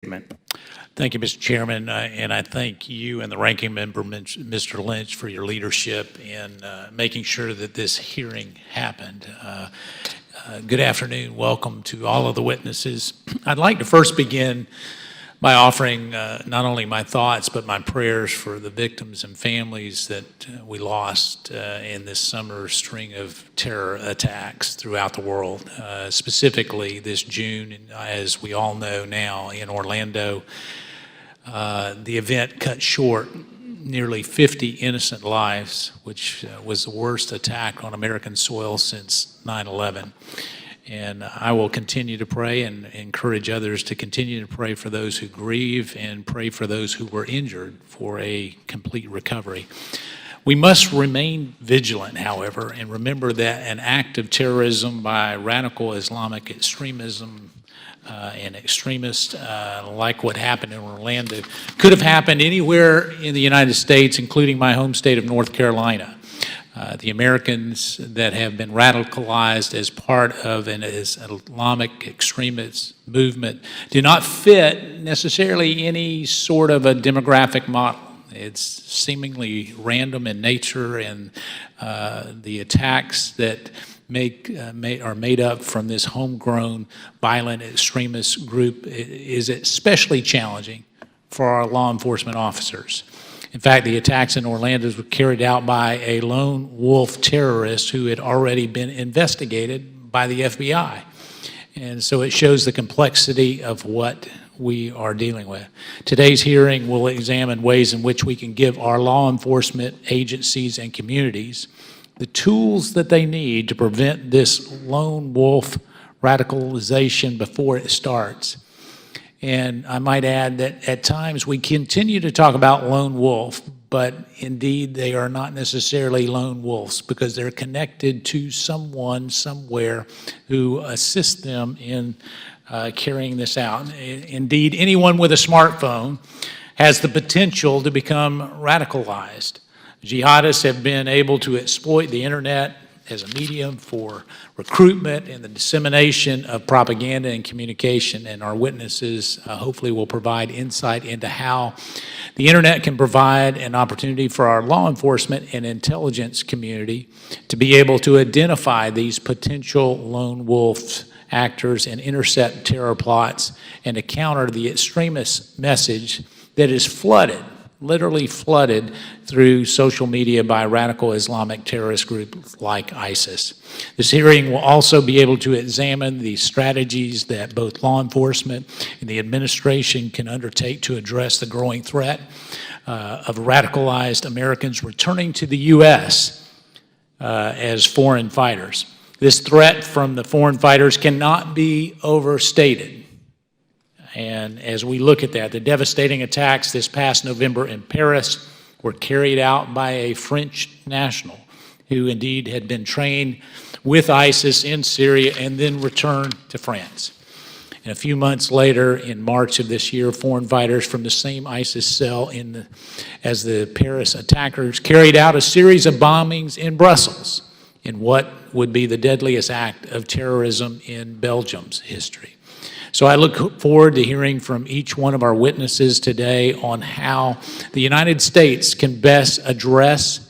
Thank you, Mr. Chairman, and I thank you and the ranking member, Mr. Lynch, for your leadership in making sure that this hearing happened. Good afternoon. Welcome to all of the witnesses. I'd like to first begin by offering not only my thoughts but my prayers for the victims and families that we lost in this summer string of terror attacks throughout the world. Specifically this June, as we all know now, in Orlando, the event cut short nearly 50 innocent lives, which was the worst attack on American soil since 9/11. And I will continue to pray and encourage others to continue to pray for those who grieve and pray for those who were injured for a complete recovery. We must remain vigilant, however, and remember that an act of terrorism by radical Islamic extremism and extremists like what happened in Orlando could have happened anywhere in the United States, including my home state of North Carolina. The Americans that have been radicalized as part of an Islamic extremist movement do not fit necessarily any sort of a demographic model. It's seemingly random in nature, and the attacks that are made up from this homegrown violent extremist group is especially challenging for our law enforcement officers. In fact, the attacks in Orlando were carried out by a lone wolf terrorist who had already been investigated by the FBI. And so it shows the complexity of what we are dealing with. Today's hearing will examine ways in which we can give our law enforcement agencies and communities the tools that they need to prevent this lone wolf radicalization before it starts. And I might add that at times we continue to talk about lone wolf, but indeed they are not necessarily lone wolves because they're connected to someone somewhere who assists them in carrying this out. Indeed, anyone with a smartphone has the potential to become radicalized. Jihadists have been able to exploit the internet as a medium for recruitment and the dissemination of propaganda and communication, and our witnesses hopefully will provide insight into how the internet can provide an opportunity for our law enforcement and intelligence community to be able to identify these potential lone wolf actors and intercept terror plots and to counter the extremist message that is flooded, literally flooded through social media by radical Islamic terrorist groups like ISIS. This hearing will also be able to examine the strategies that both law enforcement and the administration can undertake to address the growing threat of radicalized Americans returning to the U.S. As foreign fighters. This threat from the foreign fighters cannot be overstated. And as we look at that, the devastating attacks this past November in Paris were carried out by a French national who indeed had been trained with ISIS in Syria and then returned to France. And a few months later, in March of this year, foreign fighters from the same ISIS cell as the Paris attackers carried out a series of bombings in Brussels in what would be the deadliest act of terrorism in Belgium's history. So I look forward to hearing from each one of our witnesses today on how the United States can best address